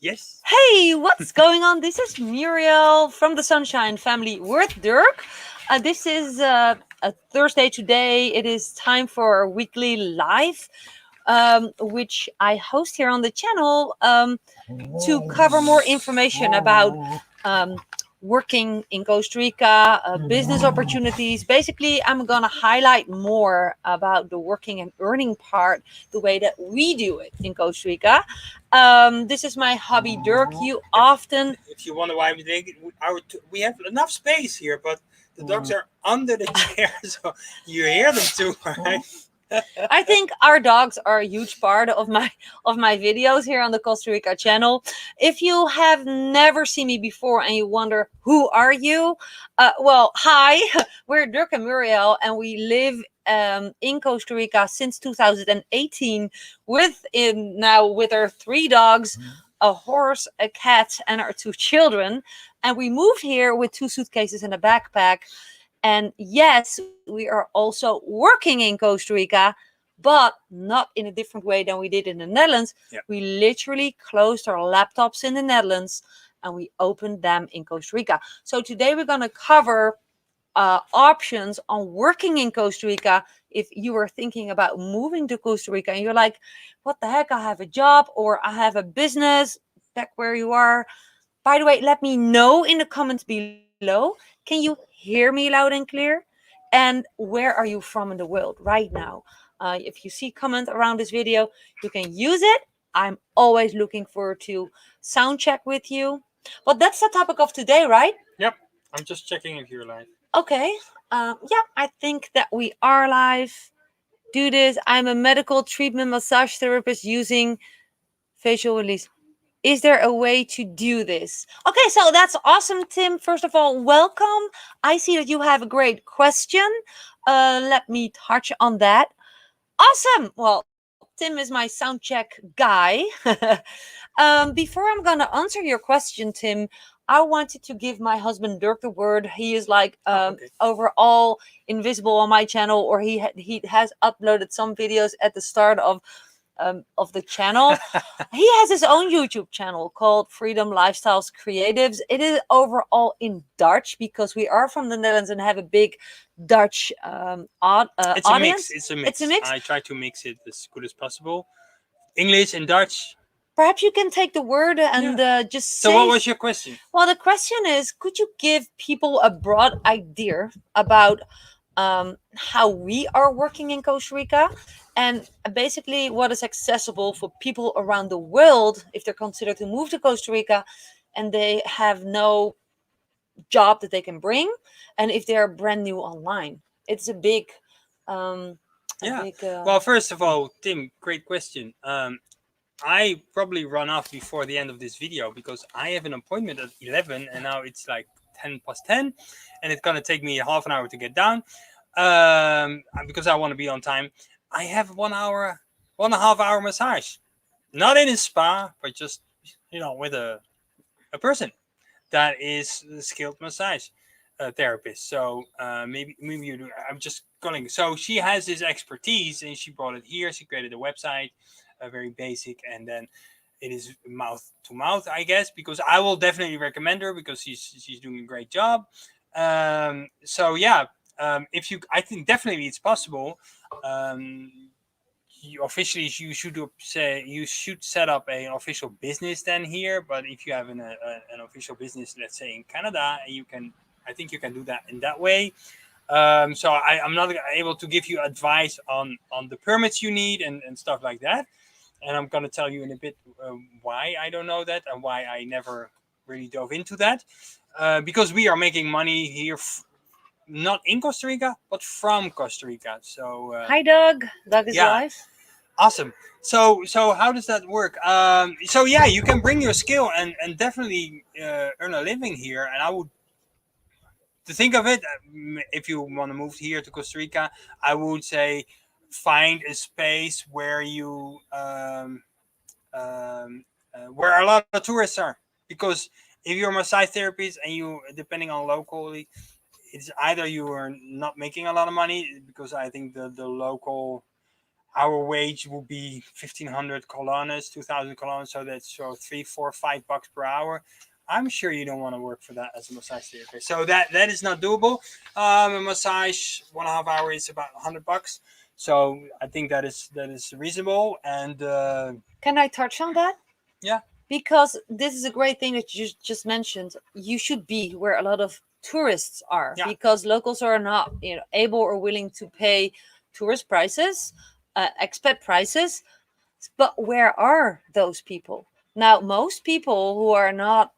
Yes. Hey, what's going on? This is Muriel from the Sunshine Family with Dirk. This is a Thursday today. It is time for our weekly live, which I host here on the channel to cover more information about um, working in Costa Rica, business opportunities. Basically, I'm going to highlight more about the working and earning part, the way that we do it in Costa Rica. This is my hobby, Dirk. You If often if you wonder why we think we have enough space here, but the dogs are under the chair, so you hear them too, right? I think our dogs are a huge part of my videos here on the Costa Rica channel. If you have never seen me before and you wonder who are you, well, hi, we're Dirk and Muriel, and we live in Costa Rica since 2018 with our three dogs, a horse, a cat, and our two children. And we moved here with two suitcases and a backpack. And yes, we are also working in Costa Rica, but not in a different way than we did in the Netherlands. Yeah. We literally closed our laptops in the Netherlands and we opened them in Costa Rica. So today we're going to cover options on working in Costa Rica. If you are thinking about moving to Costa Rica and you're like, what the heck, I have a job or I have a business back where you are. By the way, let me know in the comments below. Can you hear me loud and clear? And where are you from in the world right now? If you see comments around this video, you can use it. I'm always looking forward to sound check with you. But that's the topic of today, right? Yep. I'm just checking if you're live. Okay. Yeah, I think that we are live. Do this. I'm a medical treatment massage therapist using facial release. Is there a way to do this? Okay, so that's awesome, Tim. First of all, welcome. I see that you have a great question. Let me touch on that. Awesome. Well, Tim is my sound check guy. Before I'm going to answer your question, Tim, I wanted to give my husband Dirk the word. He is like Okay. overall invisible on my channel, or he has uploaded some videos at the start of the channel. He has his own YouTube channel called Freedom Lifestyles Creatives. It is overall in Dutch because we are from the Netherlands and have a big Dutch It's a mix. audience. It's a mix. It's a mix. I try to mix it as good as possible. English and Dutch. Perhaps you can take the word and just So, say. what was your question? Well, the question is, could you give people a broad idea about how we are working in Costa Rica and basically what is accessible for people around the world if they're considered to move to Costa Rica and they have no job that they can bring, and if they're brand new online? It's a big, um, Yeah. Well, first of all, Tim, great question. I probably run off before the end of this video because I have an appointment at 11 and now it's like 10 past 10 and it's going to take me half an hour to get down because I want to be on time. I have 1.5 hour massage, not in a spa, but just, with a person that is a skilled massage therapist. So maybe you do. I'm just calling. So she has this expertise and she brought it here. She created a website, very basic, and then it is mouth to mouth, I guess, because I will definitely recommend her because she's doing a great job. So yeah, I think definitely it's possible. Officially, you should set up an official business then here. But if you have an official business, let's say in Canada, I think you can do that in that way. So I'm not able to give you advice on the permits you need and stuff like that. And I'm going to tell you in a bit why I don't know that and why I never really dove into that. Because we are making money here, not in Costa Rica, but from Costa Rica. So Hi, Doug. Doug is live. Awesome. So how does that work? So yeah, you can bring your skill and definitely earn a living here. And I would, to think of it, if you want to move here to Costa Rica, I would say find a space where you where a lot of tourists are, because if you're a massage therapist and you, depending on locally, it's either you are not making a lot of money because I think the local our wage will be 1,500 colones, 2,000 colones, so that's so $3, $4, $5 per hour. I'm sure you don't want to work for that as a massage therapist. So that is not doable. A massage 1.5 hours is about $100. So I think that is reasonable. And Can I touch on that? yeah, Because this is a great thing that you just mentioned. You should be where a lot of tourists are, yeah, because locals are not, able or willing to pay tourist prices, expat prices. But where are those people? Now, most people who are not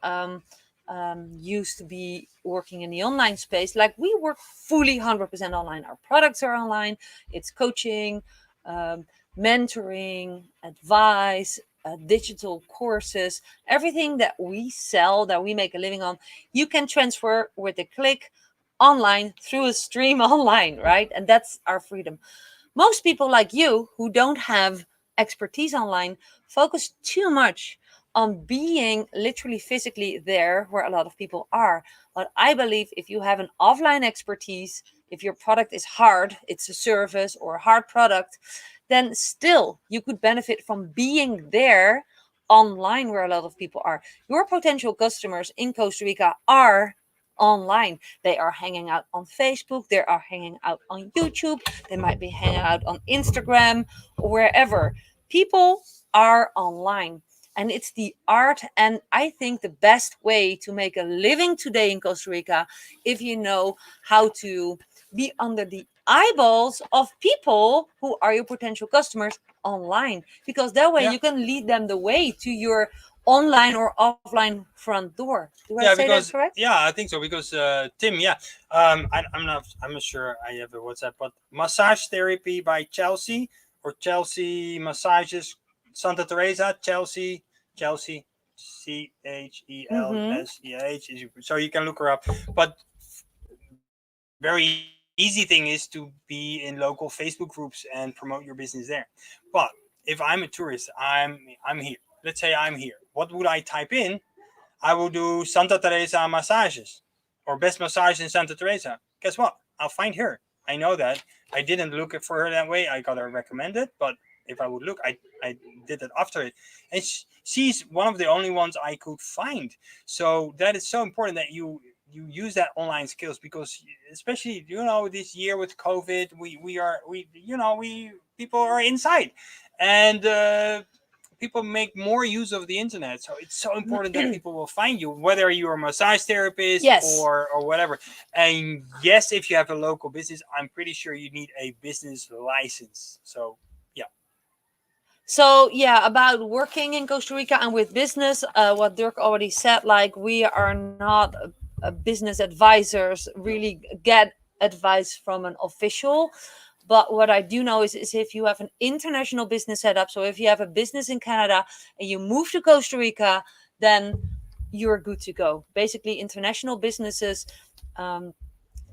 used to be working in the online space, like we work fully 100% online. Our products are online. It's coaching, um, mentoring, advice, digital courses, everything that we sell, that we make a living on, you can transfer with a click online through a stream online, right? And that's our freedom. Most people like you who don't have expertise online focus too much on being literally physically there where a lot of people are. But I believe if you have an offline expertise, if your product is hard, it's a service or a hard product, then still you could benefit from being there online where a lot of people are. Your potential customers in Costa Rica are online. They are hanging out on Facebook, they are hanging out on YouTube, they might be hanging out on Instagram or wherever. People are online. And it's the art, and I think the best way to make a living today in Costa Rica, if you know how to be under the eyeballs of people who are your potential customers online, because that way yeah. you can lead them the way to your online or offline front door. Do I Yeah, say that because correct? I think so. Because Tim, yeah, I'm not sure I have a WhatsApp, but massage therapy by Chelsea or Chelsea massages Santa Teresa, Chelsea, Mm-hmm. Chelseah. So you can look her up. But very easy thing is to be in local Facebook groups and promote your business there. But if I'm a tourist, I'm here. Let's say I'm here. What would I type in? I will do Santa Teresa massages or best massage in Santa Teresa. Guess what? I'll find her. I know that. I didn't look for her that way. I got her recommended, but if I would look, I did it after it. And she's one of the only ones I could find. So that is so important that you use that online skills, because especially this year with COVID, we people are inside, and people make more use of the internet. So it's so important that people will find you, whether you're a massage therapist Yes. or whatever. And yes, if you have a local business, I'm pretty sure you need a business license. So yeah, So yeah, about working in Costa Rica and with business, what Dirk already said, like we are not business advisors, really get advice from an official. But what I do know is if you have an international business setup, so if you have a business in Canada and you move to Costa Rica, then you're good to go. Basically, international businesses, and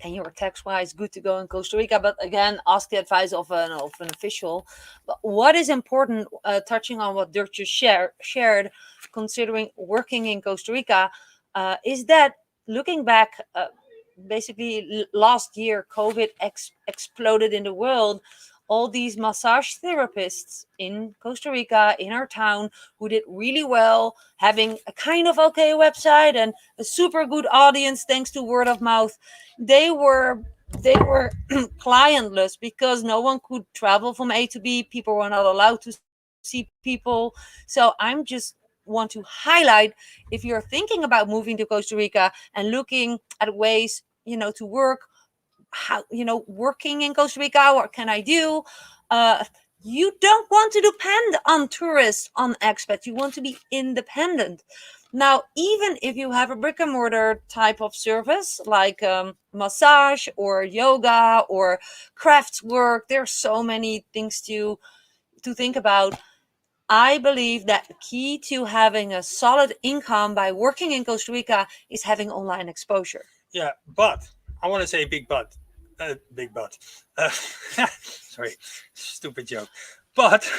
you're tax wise good to go in Costa Rica. But again, ask the advice of an official. But what is important, touching on what Dirk just shared, considering working in Costa Rica, is that looking back, basically last year, COVID exploded in the world. All these massage therapists in Costa Rica, in our town, who did really well, having a kind of okay website and a super good audience thanks to word of mouth, they were clientless because no one could travel from A to B. People were not allowed to see people. So I'm just want to highlight, if you're thinking about moving to Costa Rica and looking at ways, to work, how, working in Costa Rica, what can I do? Uh, you don't want to depend on tourists, on expats. You want to be independent. Now, even if you have a brick and mortar type of service like massage or yoga or crafts work, there's so many things to think about. I believe that the key to having a solid income by working in Costa Rica is having online exposure. yeah. But I want to say big but, big but. Sorry, stupid joke. But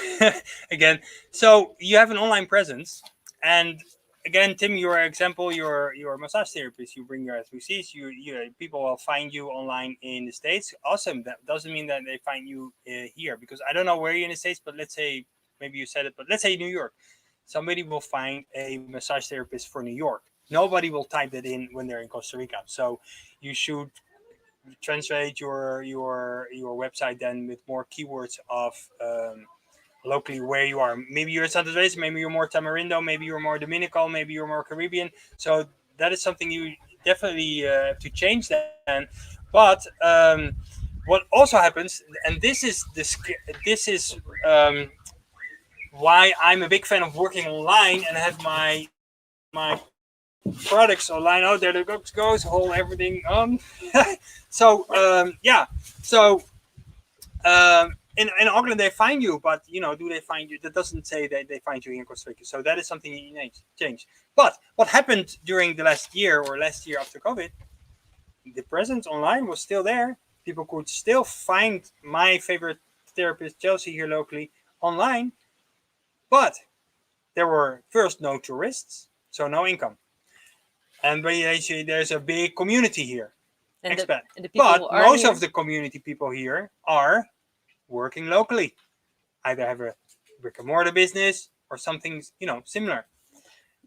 again, so you have an online presence, and again, Tim, your example, your massage therapist, you bring your SBCs, people will find you online in the States. Awesome. That doesn't mean that they find you here, because I don't know where you're in the States, but let's say, maybe you said it, but let's say New York. Somebody will find a massage therapist for New York. Nobody will type that in when they're in Costa Rica. So you should translate your website then with more keywords of locally where you are. Maybe you're Santa Teresa, maybe you're more Tamarindo, maybe you're more Dominical, maybe you're more Caribbean. So that is something you definitely have to change then. But what also happens, and this is why I'm a big fan of working online and have my products online. Oh, there the goes, hold everything on. So yeah, so in Auckland they find you, but do they find you? That doesn't say that they find you in Costa Rica. So that is something you need to change. But what happened during the last year after COVID? The presence online was still there. People could still find my favorite therapist, Chelsea, here locally online, but there were first no tourists, so no income. And there's a big community here, And expat. the people But are most here. of the community people here are working locally. Either have a brick and mortar business or something, similar.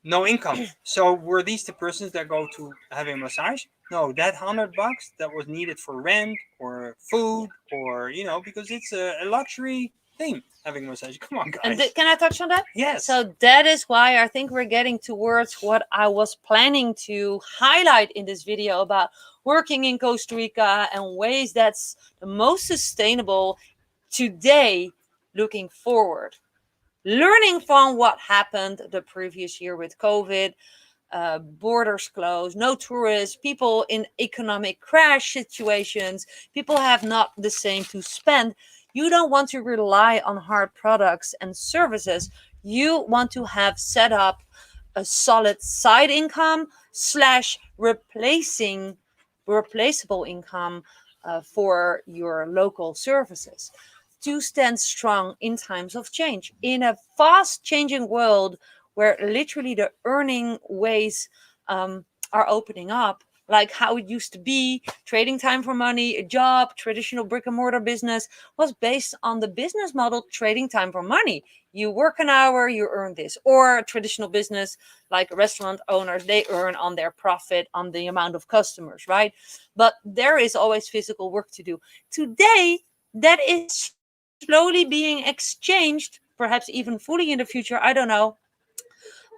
No income. So were these the persons that go to having a massage? No, that $100 that was needed for rent or food or because it's a luxury thing, having a massage. Come on, guys. And can I touch on that? Yes. So that is why I think we're getting towards what I was planning to highlight in this video about working in Costa Rica and ways that's the most sustainable today, looking forward. Learning from what happened the previous year with COVID, borders closed, no tourists, people in economic crash situations, people have not the same to spend. You don't want to rely on hard products and services. You want to have set up a solid side income / replaceable income for your local services to stand strong in times of change. In a fast changing world where literally the earning ways are opening up, like how it used to be, trading time for money, a job, traditional brick and mortar business was based on the business model trading time for money. You work an hour, you earn this. Or traditional business like restaurant owners, they earn on their profit, on the amount of customers, right? But there is always physical work to do. Today, that is slowly being exchanged, perhaps even fully in the future, I don't know,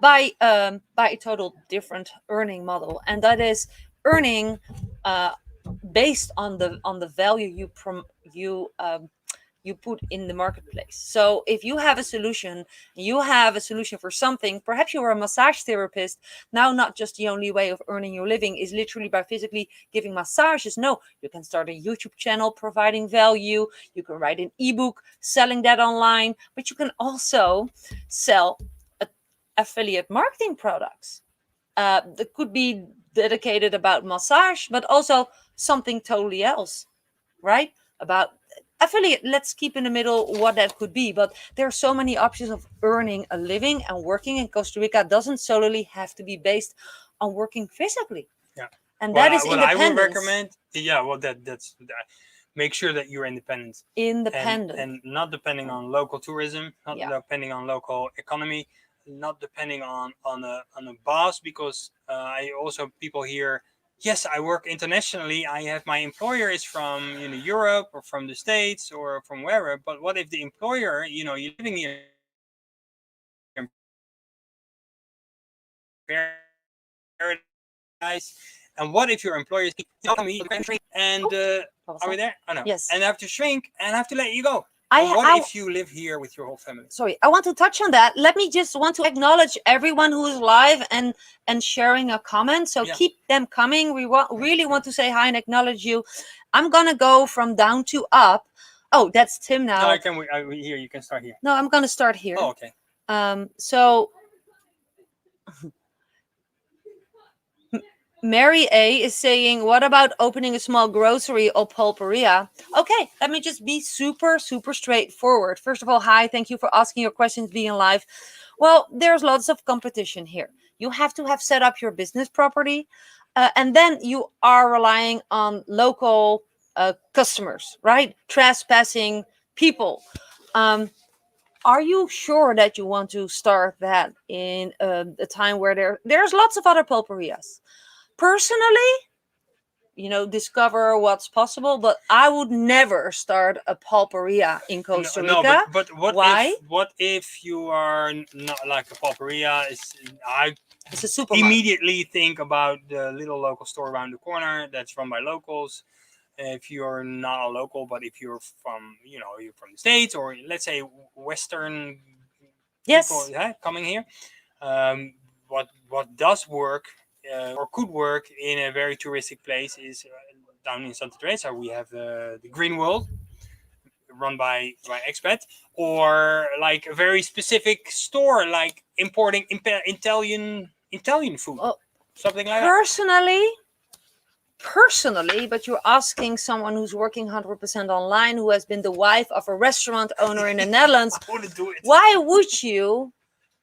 by a total different earning model, and that is earning based on the value you put in the marketplace. So if you have a solution for something, perhaps you're a massage therapist. Now, not just the only way of earning your living is literally by physically giving massages. No, you can start a YouTube channel providing value. You can write an ebook, selling that online, but you can also sell affiliate marketing products that could be dedicated about massage, but also something totally else, right? About affiliate, let's keep in the middle what that could be. But there are so many options of earning a living, and working in Costa Rica doesn't solely have to be based on working physically. Yeah. And that is what I independence. would recommend, that's make sure that you're independent. Independent. And not depending on local tourism, not Yeah. depending on local economy, not depending on a boss, because I also people here, yes, I work internationally, I have my employer is from Europe or from the States or from wherever, but what if the employer, you're living here in paradise, and what if your employer is and are we there? Oh no. Yes. And have to shrink and have to let you go. If you live here with your whole family? Sorry, I want to touch on that. Let me just want to acknowledge everyone who is live and sharing a comment. So keep them coming. We really want to say hi and acknowledge you. I'm gonna go from down to up. Oh, that's Tim now. No, I can. Here, you can start here. No, I'm gonna start here. Oh, okay. So Mary A is saying, what about opening a small grocery or pulperia? Okay, let me just be super straightforward. First of all, hi, thank you for asking your questions, being live. Well, there's lots of competition here. You have to have set up your business property, and then you are relying on local customers, right? Trespassing people. Um, are you sure that you want to start that in a time where there's lots of other pulperias? Personally, discover what's possible, but I would never start a pulperia in Costa Rica. No, but Why? What if you are not like a pulperia? I It's a supermarket. immediately think about the little local store around the corner that's run by locals. If you're not a local, but if you're from, you're from the States, or let's say Western Yes. people coming here, what does work or could work in a very touristic place is down in Santa Teresa. We have the Green World, run by expats, or like a very specific store, like importing Italian food, something like that. Personally, but you're asking someone who's working 100% online, who has been the wife of a restaurant owner in the Netherlands. I wouldn't do it. Why would you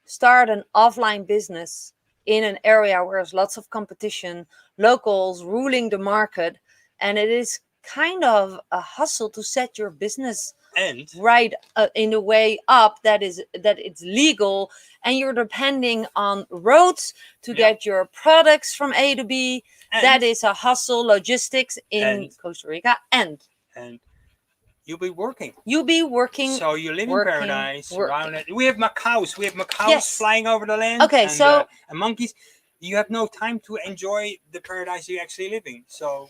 start an offline business in an area where there's lots of competition, locals ruling the market, and it is kind of a hustle to set your business And right in a way up that it's legal, and you're depending on roads to get your products from A to B. That is a hustle, logistics in Costa Rica, and you'll be working. So you live in paradise. Around it. We have macaws. Yes. Flying over the land. Okay, and monkeys. You have no time to enjoy the paradise you actually live in. So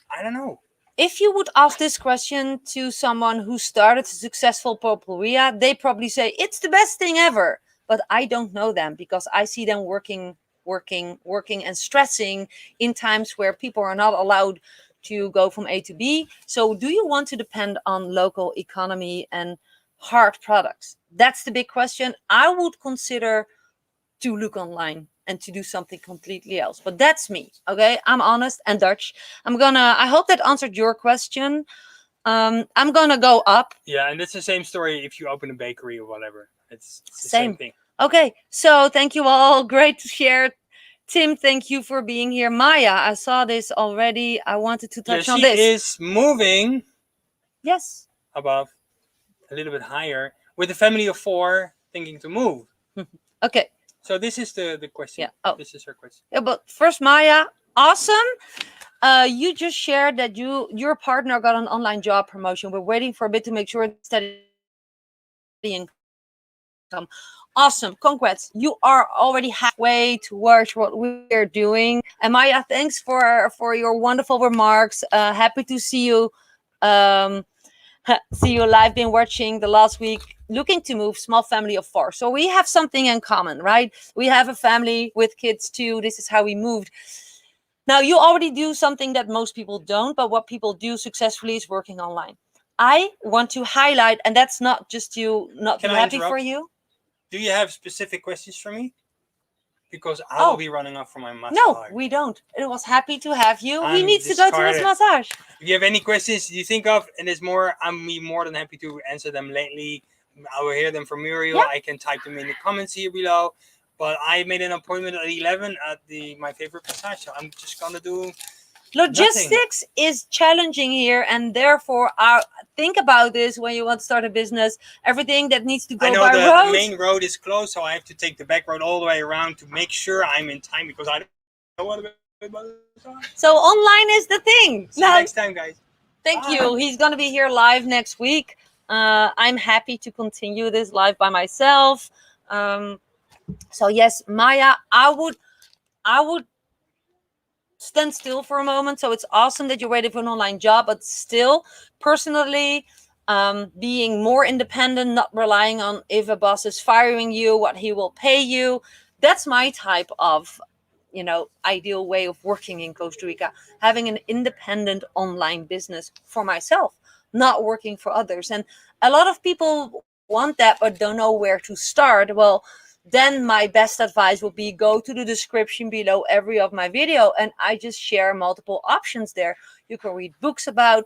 I don't know. If you would ask this question to someone who started a successful pulperia, they probably say it's the best thing ever. But I don't know them, because I see them working and stressing in times where people are not allowed to go from A to B. So do you want to depend on local economy and hard products? That's the big question. I would consider to look online and to do something completely else. But that's me, okay? I'm honest and Dutch. I hope that answered your question. I'm gonna go up. Yeah, and it's the same story if you open a bakery or whatever. It's the Same same thing. Okay, so thank you all. Great to share. Tim, thank you for being here. Maya, I saw this already. I wanted to touch on this. She is moving. Yes. Above, a little bit higher, with a family of 4 thinking to move. Okay. So this is the question. Yeah. Oh. This is her question. Yeah, but first, Maya, awesome. You just shared that your partner got an online job promotion. We're waiting for a bit to make sure it's steady income. Awesome. Congrats. You are already halfway towards what we're doing. And Maya, thanks for your wonderful remarks. Happy to see you. See you live. Been watching the last week. Looking to move, small family of 4. So we have something in common, right? We have a family with kids too. This is how we moved. Now, you already do something that most people don't, but what people do successfully is working online. I want to highlight, and that's not just you not Can be I happy interrupt? for you. Do you have specific questions for me? Because I will be running off for my massage. No, we don't. It was happy to have you. I'm We need to go to his massage. If you have any questions you think of, and there's more, I'm more than happy to answer them lately. I will hear them from Muriel. Yeah. I can type them in the comments here below. But I made an appointment at 11 at my favorite massage. So I'm just gonna do. Logistics is challenging here, and therefore think about this when you want to start a business. Everything that needs to go by road. The main road is closed, so I have to take the back road all the way around to make sure I'm in time, because I don't want to be by the time. So online is the thing. See you next time, guys. Thank you. He's going to be here live next week. I'm happy to continue this live by myself. So yes, Maya, I would stand still for a moment. So it's awesome that you're ready for an online job, but still, personally, being more independent, not relying on if a boss is firing you, what he will pay you. That's my type of, ideal way of working in Costa Rica, having an independent online business for myself, not working for others. And a lot of people want that, but don't know where to start. Well, then my best advice would be go to the description below every of my video, and I just share multiple options there. You can read books about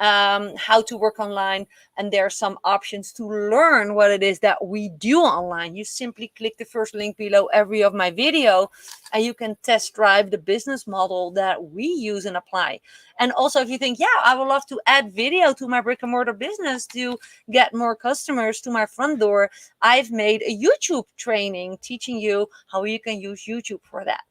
how to work online, and there are some options to learn what it is that we do online. You simply click the first link below every of my video and you can test drive the business model that we use and apply. And also, if you think, yeah, I would love to add video to my brick and mortar business to get more customers to my front door, I've made a YouTube training teaching you how you can use YouTube for that.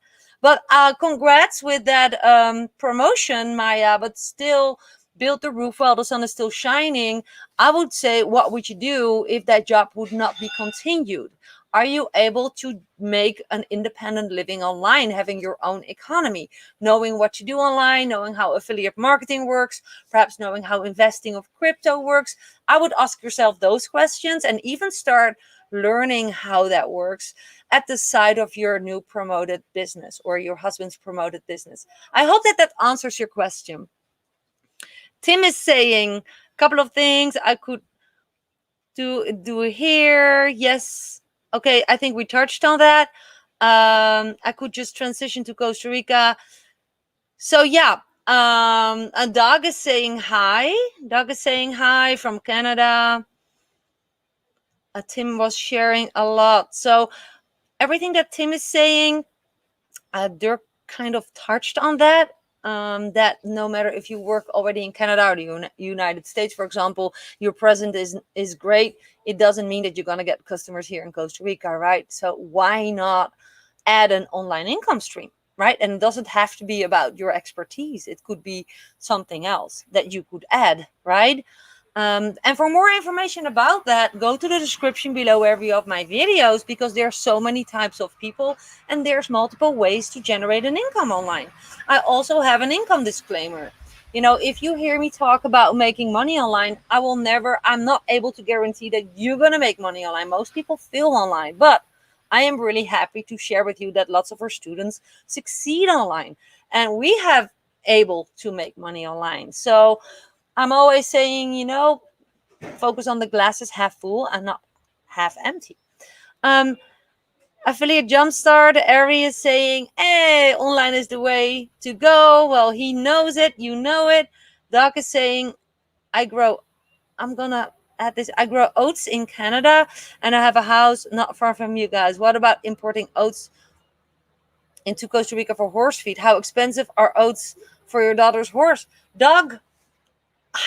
But congrats with that promotion, Maya, but still, build the roof while the sun is still shining. I would say, what would you do if that job would not be continued? Are you able to make an independent living online, having your own economy, knowing what to do online, knowing how affiliate marketing works, perhaps knowing how investing of crypto works? I would ask yourself those questions and even start learning how that works at the side of your new promoted business or your husband's promoted business. I hope that that answers your question. Tim is saying a couple of things I could do here. Yes. Okay, I think we touched on that. I could just transition to Costa Rica. So yeah, a dog is saying hi. Dog is saying hi from Canada. Tim was sharing a lot. So everything that Tim is saying, they're kind of touched on that. That no matter if you work already in Canada or the United States, for example, your present is great. It doesn't mean that you're going to get customers here in Costa Rica, right? So why not add an online income stream, right? And it doesn't have to be about your expertise. It could be something else that you could add, right? And for more information about that, go to the description below every of my videos, because there are so many types of people and there's multiple ways to generate an income online. I also have an income disclaimer. You know, if you hear me talk about making money online, I'm not able to guarantee that you're going to make money online. Most people fail online, but I am really happy to share with you that lots of our students succeed online and we have able to make money online. So I'm always saying, you know, focus on the glasses half full and not half empty. Affiliate Jumpstart, Ari is saying, hey, online is the way to go. Well, he knows it, you know it. Doc is saying, I'm gonna add this. I grow oats in Canada and I have a house not far from you guys. What about importing oats into Costa Rica for horse feed? How expensive are oats for your daughter's horse? Doug,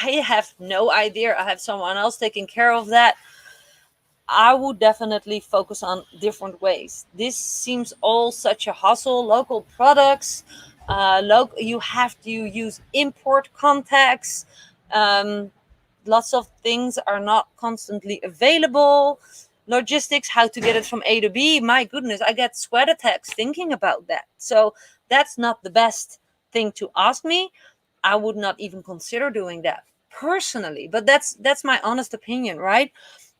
I have no idea. I have someone else taking care of that. I would definitely focus on different ways. This seems all such a hustle. Local products, you have to use import contacts. Lots of things are not constantly available. Logistics, how to get it from A to B. My goodness, I get sweat attacks thinking about that. So that's not the best thing to ask me. I would not even consider doing that personally, but that's my honest opinion, right?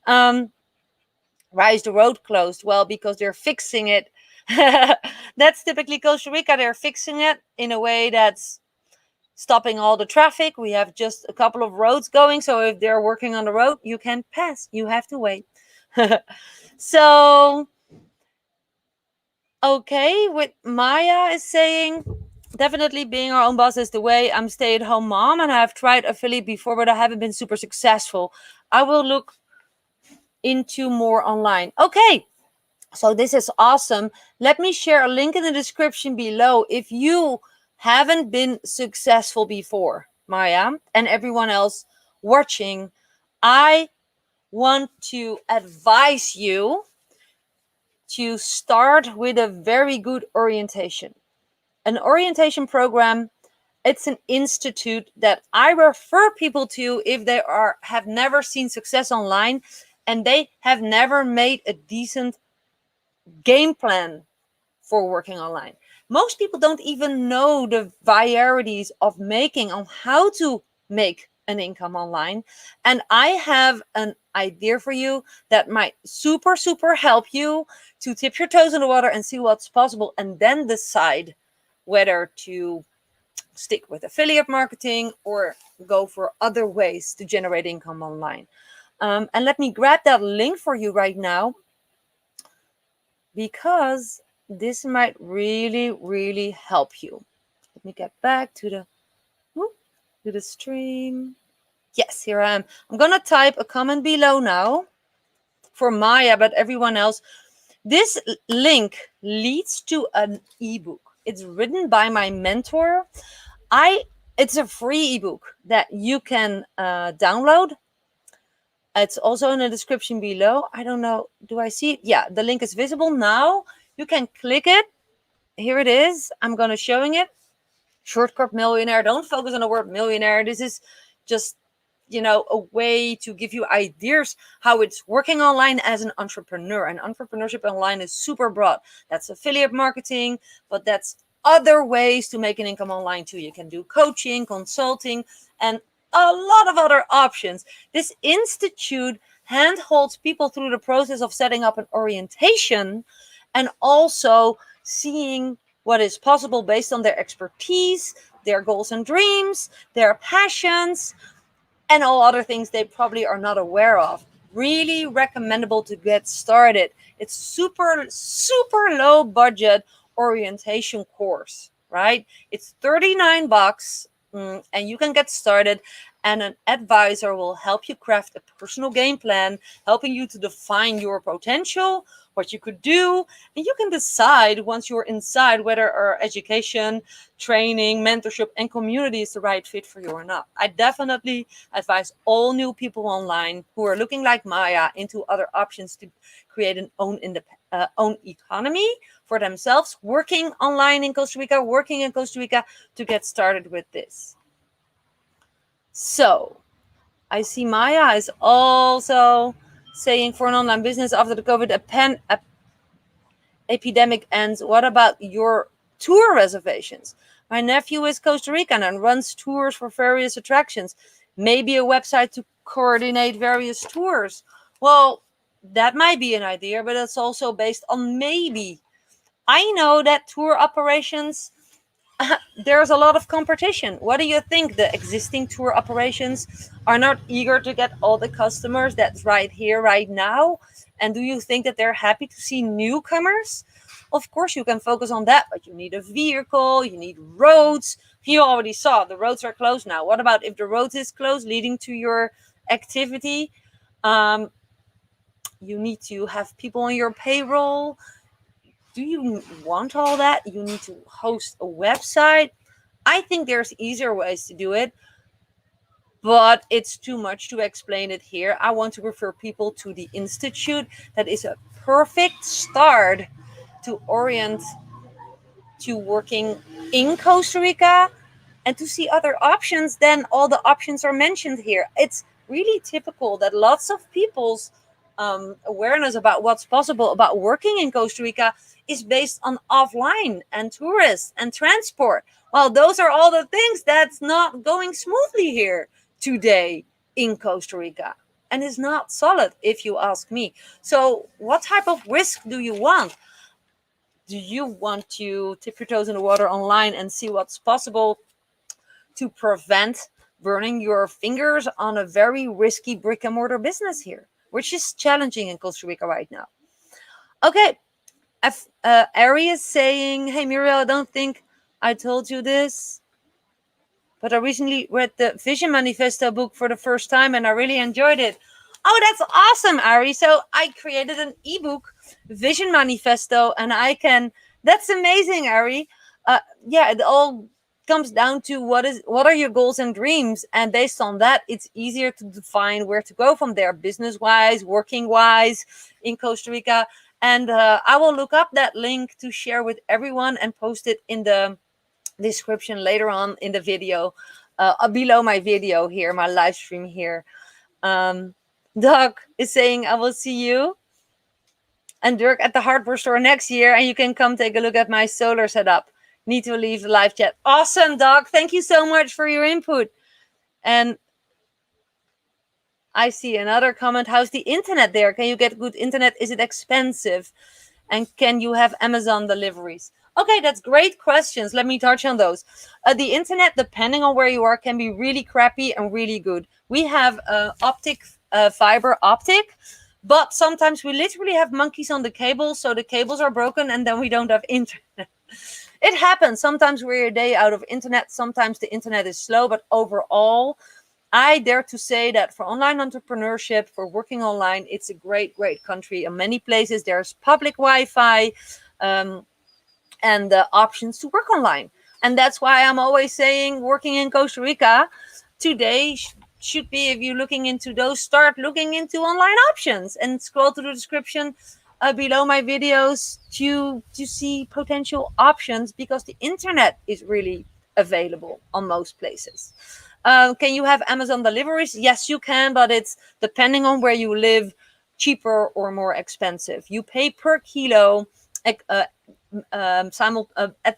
Why is the road closed? Well, because they're fixing it. That's typically Costa Rica. They're fixing it in a way that's stopping all the traffic. We have just a couple of roads going, so if they're working on the road, you can pass. You have to wait. So okay, with Maya is saying, definitely being our own boss is the way. I'm stay-at-home mom and I've tried affiliate before, but I haven't been super successful. I will look into more online. Okay, so this is awesome. Let me share a link in the description below. If you haven't been successful before, Maya, and everyone else watching, I want to advise you to start with a very good orientation. An orientation program, it's an institute that I refer people to if they have never seen success online and they have never made a decent game plan for working online. Most people don't even know the varieties of making on how to make an income online. And I have an idea for you that might super help you to tip your toes in the water and see what's possible, and then decide whether to stick with affiliate marketing or go for other ways to generate income online. And let me grab that link for you right now, because this might really help you. Let me get back to the stream. Yes, here I am. I'm going to type a comment below now for Maya, but everyone else. This link leads to an ebook. It's written by my mentor. It's a free ebook that you can download. It's also in the description below. I don't know. Do I see it? Yeah, the link is visible now. You can click it. Here it is. I'm going to showing it. Shortcut Millionaire. Don't focus on the word millionaire. This is just, a way to give you ideas how it's working online as an entrepreneur. And entrepreneurship online is super broad. That's affiliate marketing, but that's other ways to make an income online too. You can do coaching, consulting, and a lot of other options. This institute handholds people through the process of setting up an orientation and also seeing what is possible based on their expertise, their goals and dreams, their passions, and all other things they probably are not aware of. Really recommendable to get started. It's super, super low budget orientation course, right? It's $39 and you can get started, and an advisor will help you craft a personal game plan, helping you to define your potential, what you could do, and you can decide once you're inside whether our education, training, mentorship, and community is the right fit for you or not. I definitely advise all new people online who are looking like Maya into other options to create an own economy for themselves, working online in Costa Rica, to get started with this. So I see Maya is also saying, for an online business after the COVID epidemic ends, what about your tour reservations? My nephew is Costa Rican and runs tours for various attractions. Maybe a website to coordinate various tours. Well, that might be an idea, but it's also based on maybe. I know that tour operations, there's a lot of competition. What do you think? The existing tour operations are not eager to get all the customers that's right here, right now? And do you think that they're happy to see newcomers? Of course, you can focus on that, but you need a vehicle, you need roads. You already saw the roads are closed now. What about if the road is closed leading to your activity? You need to have people on your payroll. Do you want all that? You need to host a website. I think there's easier ways to do it, but it's too much to explain it here. I want to refer people to the Institute. That is a perfect start to orient to working in Costa Rica and to see other options than all the options are mentioned here. It's really typical that lots of people's awareness about what's possible about working in Costa Rica is based on offline and tourists and transport. Well, those are all the things that's not going smoothly here today in Costa Rica, and is not solid, if you ask me. So what type of risk do you want? Do you want to tip your toes in the water online and see what's possible to prevent burning your fingers on a very risky brick and mortar business here, which is challenging in Costa Rica right now? Okay, Ari is saying, hey Muriel, I don't think I told you this, but I recently read the Vision Manifesto book for the first time and I really enjoyed it. Oh, that's awesome, Ari. So I created an ebook, Vision Manifesto, and that's amazing, Ari. Yeah, it all comes down to what are your goals and dreams, and based on that, it's easier to define where to go from there, business wise, working wise, in Costa Rica. And I will look up that link to share with everyone and post it in the description later on in the video, below my video here, my live stream here. Doc is saying, I will see you and Dirk at the hardware store next year, and you can come take a look at my solar setup. Need to leave the live chat. Awesome, Doc. Thank you so much for your input. And I see another comment. How's the internet there? Can you get good internet? Is it expensive? And can you have Amazon deliveries? Okay, that's great questions. Let me touch on those. The internet, depending on where you are, can be really crappy and really good. We have fiber optic, but sometimes we literally have monkeys on the cables, so the cables are broken and then we don't have internet. It happens. Sometimes we're a day out of internet. Sometimes the internet is slow, but overall, I dare to say that for online entrepreneurship, for working online, it's a great, great country. In many places, there's public Wi-Fi and options to work online. And that's why I'm always saying working in Costa Rica today should be, if you're looking into those, start looking into online options and scroll to the description below my videos to see potential options, because the internet is really available on most places. Can you have Amazon deliveries? Yes, you can, but it's depending on where you live, cheaper or more expensive. You pay per kilo at the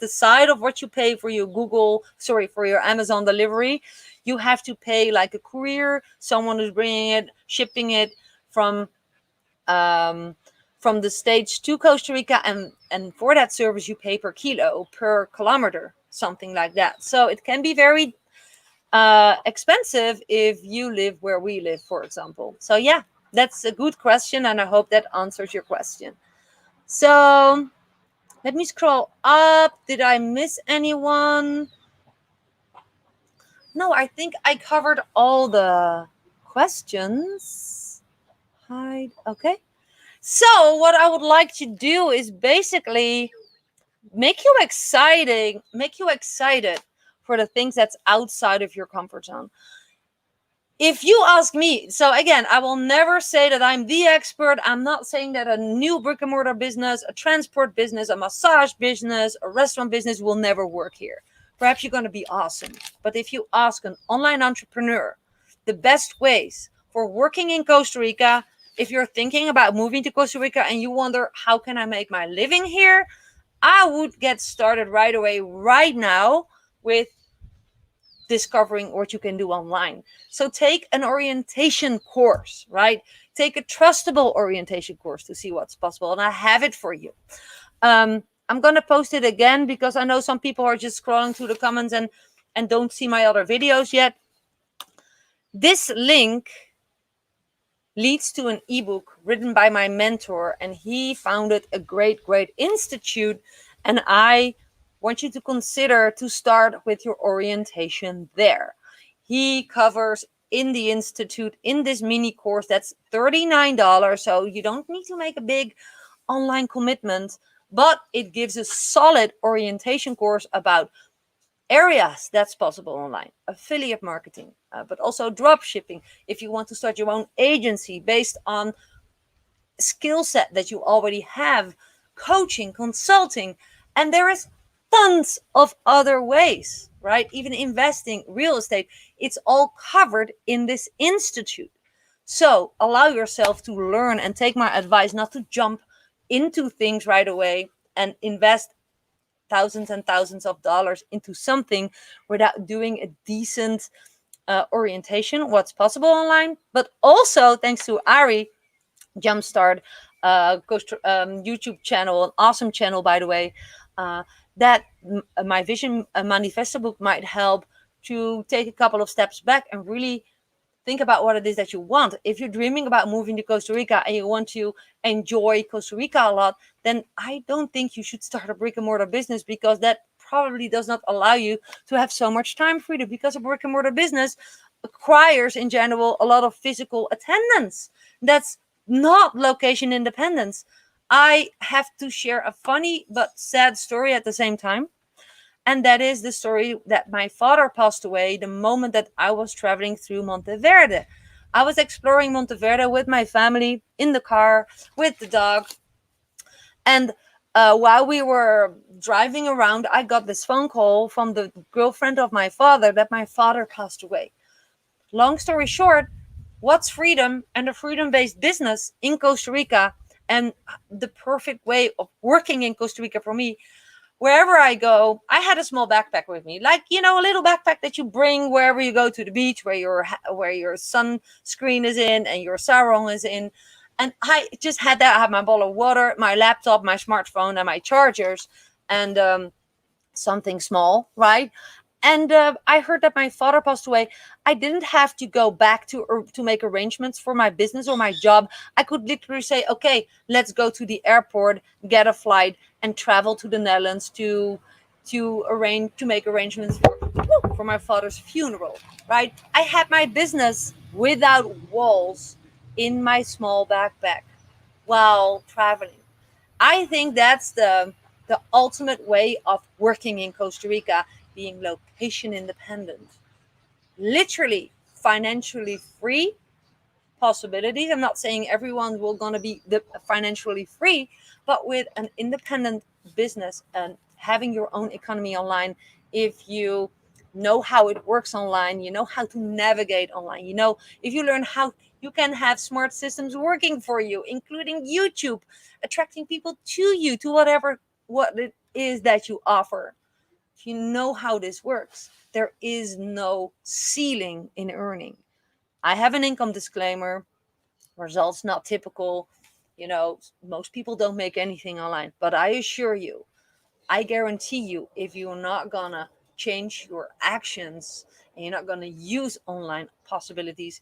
side of what you pay for your for your Amazon delivery. You have to pay like a courier, someone who's bringing it, shipping it from the States to Costa Rica, and for that service you pay per kilo, per kilometer, something like that. So it can be very expensive if you live where we live, for example. So yeah, that's a good question, and I hope that answers your question. So let me scroll up. Did I miss anyone? No, I think I covered all the questions. Hide. Okay. So what I would like to do is basically make you excited for the things that's outside of your comfort zone. If you ask me, so again, I will never say that I'm the expert. I'm not saying that a new brick and mortar business, a transport business, a massage business, a restaurant business will never work here. Perhaps you're going to be awesome. But if you ask an online entrepreneur the best ways for working in Costa Rica, if you're thinking about moving to Costa Rica and you wonder, how can I make my living here? I would get started right away, right now, with discovering what you can do online. So take an orientation course, right? Take a trustable orientation course to see what's possible. And I have it for you. I'm going to post it again because I know some people are just scrolling through the comments and don't see my other videos yet. This link leads to an ebook written by my mentor, and he founded a great, great institute. And I want you to consider to start with your orientation there. He covers in the institute, in this mini course, that's $39. So you don't need to make a big online commitment, but it gives a solid orientation course about areas that's possible online, affiliate marketing, but also drop shipping. If you want to start your own agency based on skill set that you already have, coaching, consulting, and there is tons of other ways, right? Even investing, real estate, it's all covered in this institute. So allow yourself to learn and take my advice not to jump into things right away and invest thousands and thousands of dollars into something without doing a decent orientation, what's possible online. But also, thanks to Ari, Jumpstart YouTube channel, an awesome channel, by the way, that my Vision Manifesto book might help to take a couple of steps back and really think about what it is that you want. If you're dreaming about moving to Costa Rica and you want to enjoy Costa Rica a lot, then I don't think you should start a brick and mortar business, because that probably does not allow you to have so much time freedom, because a brick and mortar business requires in general a lot of physical attendance. That's not location independence. I have to share a funny but sad story at the same time. And that is the story that my father passed away the moment that I was traveling through Monteverde. I was exploring Monteverde with my family in the car with the dog. And while we were driving around, I got this phone call from the girlfriend of my father that my father passed away. Long story short, what's freedom and a freedom-based business in Costa Rica, and the perfect way of working in Costa Rica for me? Wherever I go, I had a small backpack with me, like, a little backpack that you bring wherever you go to the beach, where your sunscreen is in and your sarong is in. And I just had that. I had my bottle of water, my laptop, my smartphone, and my chargers, and something small, right? And I heard that my father passed away. I didn't have to go back to make arrangements for my business or my job. I could literally say, okay, let's go to the airport, get a flight, and travel to the Netherlands to to make arrangements for my father's funeral, right? I had my business without walls in my small backpack while traveling. I think that's the ultimate way of working in Costa Rica, being location independent, literally financially free possibilities. I'm not saying everyone will gonna be financially free, but with an independent business and having your own economy online, if you know how it works online, you know how to navigate online, you know, if you learn how you can have smart systems working for you, including YouTube, attracting people to you, to what it is that you offer. If you know how this works, there is no ceiling in earning. I have an income disclaimer. Results not typical. You know, most people don't make anything online, but I assure you, I guarantee you, if you're not gonna change your actions and you're not gonna use online possibilities,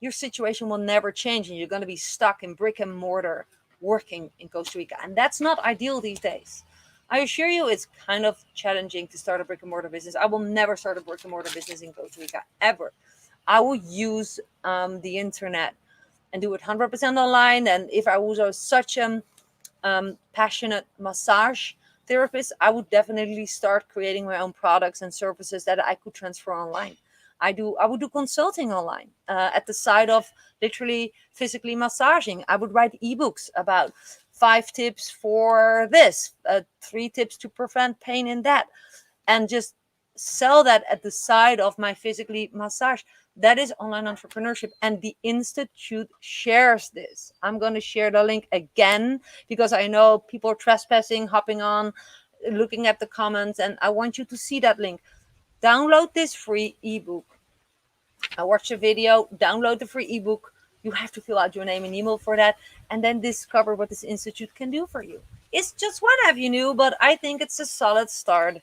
your situation will never change and you're gonna be stuck in brick and mortar working in Costa Rica. And that's not ideal these days. I assure you, it's kind of challenging to start a brick and mortar business. I will never start a brick and mortar business in Costa Rica, ever. I will use the internet and do it 100% online. And if I was such a passionate massage therapist, I would definitely start creating my own products and services that I could transfer online. I would do consulting online at the side of literally physically massaging. I would write ebooks about 5 tips for this, 3 tips to prevent pain in that, and just sell that at the side of my physically massage. That is online entrepreneurship, and the institute shares this. I'm going to share the link again because I know people are trespassing, hopping on, looking at the comments, and I want you to see that link. Download this free ebook. I watched a video, download the free ebook. You have to fill out your name and email for that, and then discover what this institute can do for you. It's just one avenue, but I think it's a solid start.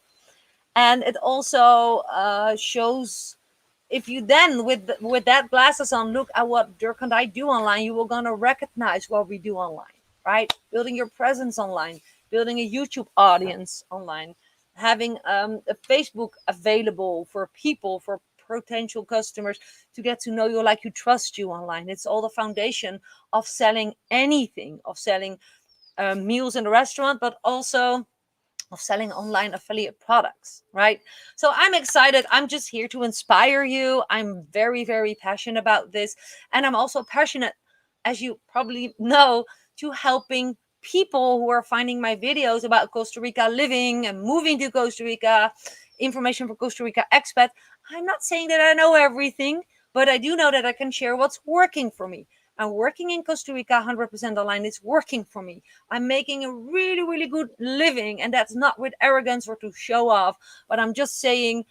And it also shows, if you then with that glasses on look at what Dirk and I do online, you will gonna recognize what we do online, right? Building your presence online, building a YouTube audience online, having a Facebook available for people, for potential customers to get to know you, like you, trust you online. It's all the foundation of selling anything, of selling meals in a restaurant, but also of selling online affiliate products, right? So I'm excited. I'm just here to inspire you. I'm very, very passionate about this. And I'm also passionate, as you probably know, to helping people who are finding my videos about Costa Rica living and moving to Costa Rica, information for Costa Rica expat. I'm not saying that I know everything, but I do know that I can share what's working for me. And working in Costa Rica 100% online is working for me. I'm making a really, really good living. And that's not with arrogance or to show off, but I'm just saying,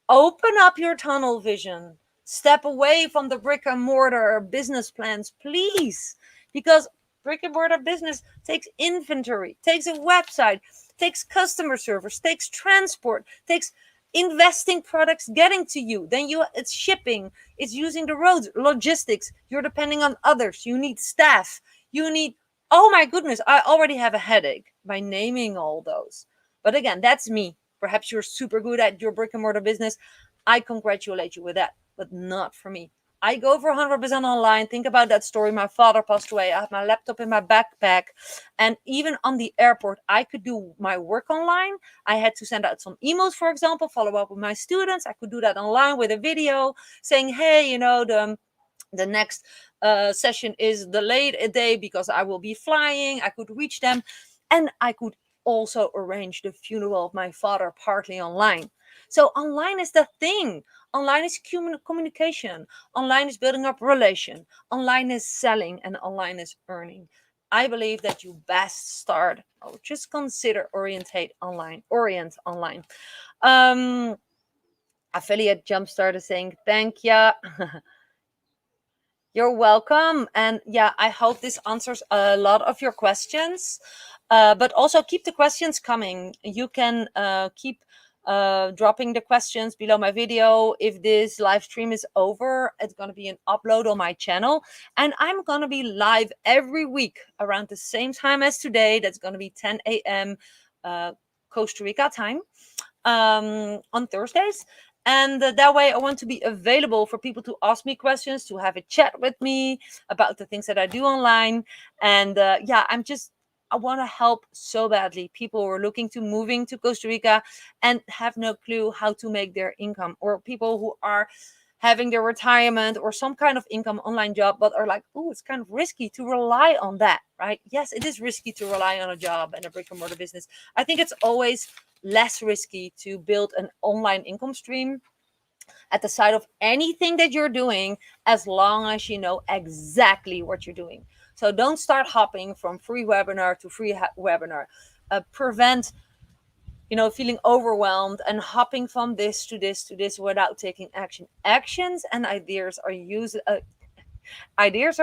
open up your tunnel vision. Step away from the brick and mortar business plans, please. Because brick and mortar business takes inventory, takes a website, takes customer service, takes transport, takes investing products getting to you. Then it's shipping, it's using the roads, logistics. You're depending on others. You need staff. You need, oh my goodness, I already have a headache by naming all those. But again, that's me. Perhaps you're super good at your brick and mortar business. I congratulate you with that, but not for me. I go for 100% online. Think about that story. My father passed away. I have my laptop in my backpack. And even on the airport, I could do my work online. I had to send out some emails, for example, follow up with my students. I could do that online with a video saying, hey, you know, the next session is delayed a day because I will be flying. I could reach them. And I could also arrange the funeral of my father partly online. So online is the thing. Online is communication. Online is building up relation. Online is selling, and online is earning. I believe that you best start or just consider orient online. Affiliate Jumpstart is saying thank you. You're welcome. And yeah, I hope this answers a lot of your questions. But also keep the questions coming. You can keep dropping the questions below my video. If this live stream is over, it's going to be an upload on my channel. And I'm going to be live every week around the same time as today. That's going to be 10 a.m. Costa Rica time on Thursdays. And that way I want to be available for people to ask me questions, to have a chat with me about the things that I do online. And yeah, I want to help so badly people who are looking to moving to Costa Rica and have no clue how to make their income, or people who are having their retirement or some kind of income online job, but are like, oh, it's kind of risky to rely on that, right? Yes, it is risky to rely on a job and a brick and mortar business. I think it's always less risky to build an online income stream at the side of anything that you're doing, as long as you know exactly what you're doing. So don't start hopping from free webinar to free webinar. Prevent feeling overwhelmed and hopping from this to this to this without taking action. Actions and ideas are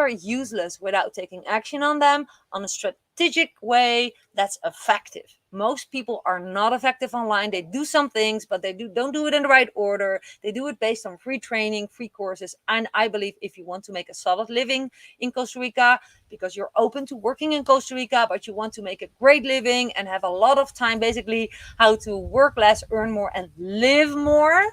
useless without taking action on them on a strategic way that's effective. Most people are not effective online. They do some things, but they don't do it in the right order. They do it based on free training, free courses. And I believe if you want to make a solid living in Costa Rica, because you're open to working in Costa Rica, but you want to make a great living and have a lot of time, basically how to work less, earn more, and live more.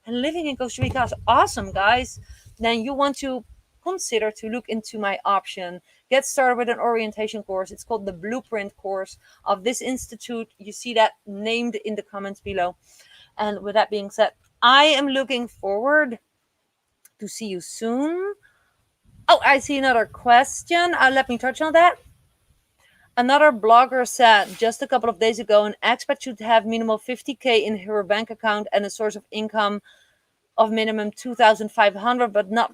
And living in Costa Rica is awesome, guys. Then you want to consider to look into my option. Get started with an orientation course. It's called the Blueprint course of this institute. You see that named in the comments below. And with that being said, I am looking forward to see you soon. Oh, I see another question. Let me touch on that. Another blogger said just a couple of days ago, an expat should have minimal 50K in her bank account and a source of income of minimum 2,500, but not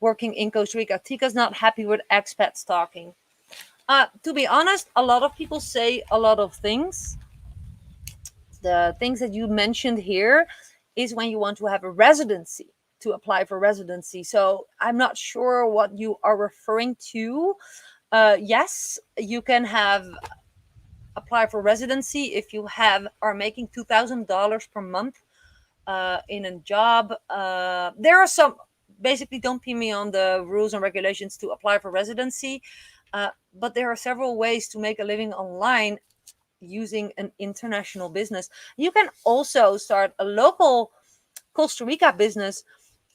working in Costa Rica. Tika's not happy with expats talking. To be honest, a lot of people say a lot of things. The things that you mentioned here is when you want to have a residency, to apply for residency. So I'm not sure what you are referring to. Yes, you can apply for residency if you are making $2,000 per month in a job. There are some. Basically, don't pin me on the rules and regulations to apply for residency. But there are several ways to make a living online using an international business. You can also start a local Costa Rica business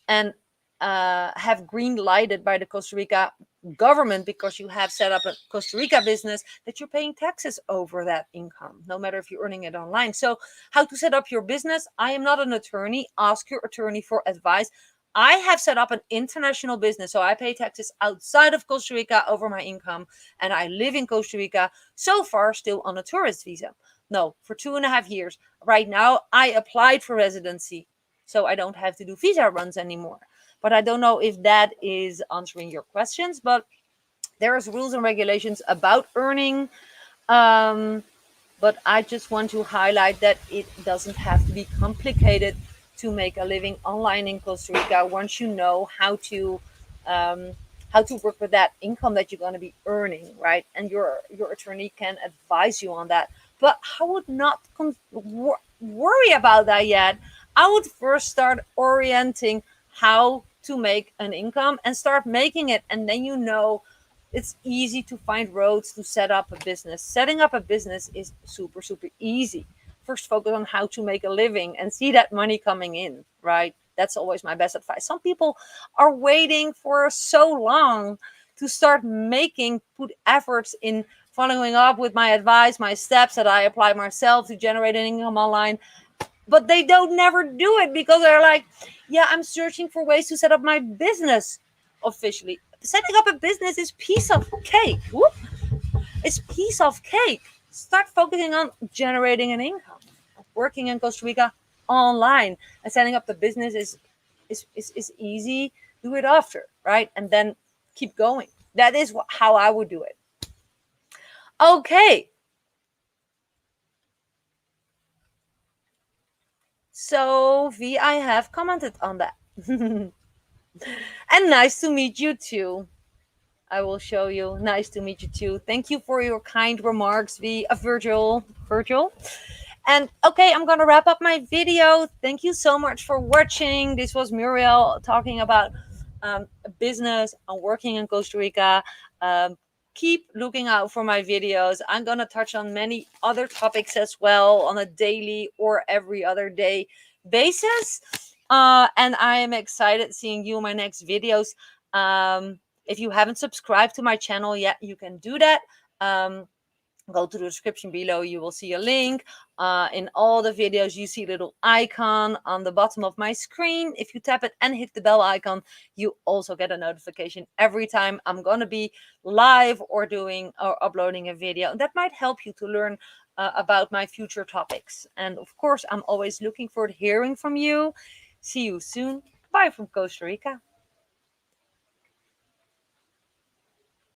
and have green lighted by the Costa Rica government, because you have set up a Costa Rica business that you're paying taxes over that income, no matter if you're earning it online. So how to set up your business? I am not an attorney. Ask your attorney for advice. I have set up an international business, so I pay taxes outside of Costa Rica over my income, and I live in Costa Rica, so far still on a tourist visa. No, for 2.5 years. Right now, I applied for residency, so I don't have to do visa runs anymore. But I don't know if that is answering your questions, but there's rules and regulations about earning. But I just want to highlight that it doesn't have to be complicated to make a living online in Costa Rica once you know how to work with that income that you're going to be earning, right? And your attorney can advise you on that. But I would not worry about that yet. I would first start orienting how to make an income and start making it, and then it's easy to find roads to set up a business. Setting up a business is super, super easy. First, focus on how to make a living and see that money coming in, right? That's always my best advice. Some people are waiting for so long to start put efforts in following up with my advice, my steps that I apply myself to generate an income online. But they don't never do it because they're like, yeah, I'm searching for ways to set up my business officially. Setting up a business is piece of cake. Whoop. It's piece of cake. Start focusing on generating an income. Working in Costa Rica online and setting up the business is easy. Do it after, right? And then keep going. That is how I would do it. Okay. So V, I have commented on that. And nice to meet you too. I will show you. Nice to meet you too. Thank you for your kind remarks, V. Virgil. And okay, I'm gonna wrap up my video. Thank you so much for watching. This was Muriel talking about business and working in Costa Rica. keep looking out for my videos. I'm going to touch on many other topics as well on a daily or every other day basis. And I am excited seeing you in my next videos. If you haven't subscribed to my channel yet, you can do that. Go to the description below. You will see a link. In all the videos, you see a little icon on the bottom of my screen. If you tap it and hit the bell icon, you also get a notification every time I'm going to be live or doing or uploading a video. That might help you to learn about my future topics. And of course, I'm always looking forward to hearing from you. See you soon. Bye from Costa Rica.